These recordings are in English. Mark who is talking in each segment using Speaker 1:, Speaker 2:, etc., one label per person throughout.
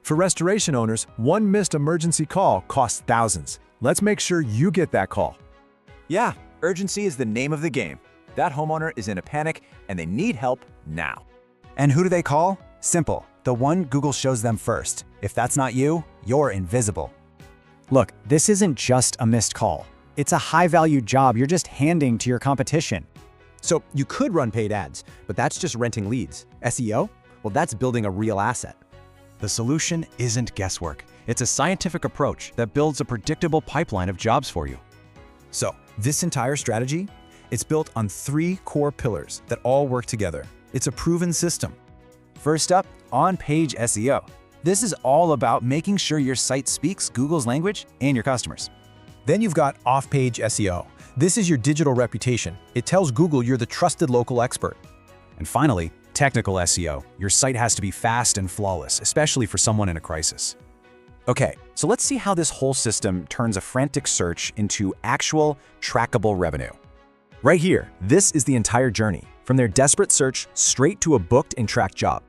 Speaker 1: For restoration owners, one missed emergency call costs thousands. Let's make sure you get that call.
Speaker 2: Yeah, urgency is the name of the game. That homeowner is in a panic and they need help now.
Speaker 3: And who do they call? Simple, the one Google shows them first. If that's not you, you're invisible.
Speaker 4: Look, this isn't just a missed call. It's a high-value job you're just handing to your competition.
Speaker 5: So you could run paid ads, but that's just renting leads. SEO? Well, that's building a real asset.
Speaker 6: The solution isn't guesswork. It's a scientific approach that builds a predictable pipeline of jobs for you.
Speaker 5: So this entire strategy, it's built on 3 core pillars that all work together. It's a proven system.
Speaker 3: First up, on-page SEO. This is all about making sure your site speaks Google's language and your customers.
Speaker 5: Then you've got off-page SEO. This is your digital reputation. It tells Google you're the trusted local expert.
Speaker 6: And finally, technical SEO. Your site has to be fast and flawless, especially for someone in a crisis. Okay, so let's see how this whole system turns a frantic search into actual, trackable revenue.
Speaker 1: Right here, this is the entire journey, from their desperate search straight to a booked and tracked job.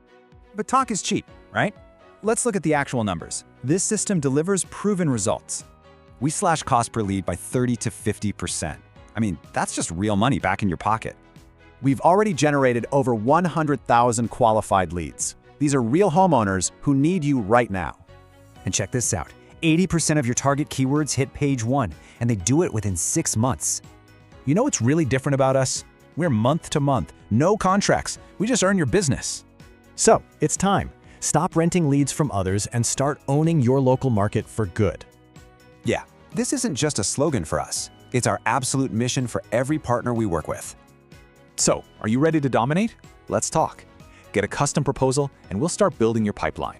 Speaker 3: But talk is cheap, right? Let's look at the actual numbers. This system delivers proven results. We slash cost per lead by 30 to 50%. I mean, that's just real money back in your pocket.
Speaker 4: We've already generated over 100,000 qualified leads. These are real homeowners who need you right now.
Speaker 3: And check this out, 80% of your target keywords hit page 1, and they do it within 6 months.
Speaker 6: You know what's really different about us? We're month to month, no contracts. We just earn your business.
Speaker 1: So, it's time. Stop renting leads from others and start owning your local market for good.
Speaker 2: Yeah, this isn't just a slogan for us. It's our absolute mission for every partner we work with.
Speaker 1: So, are you ready to dominate? Let's talk. Get a custom proposal and we'll start building your pipeline.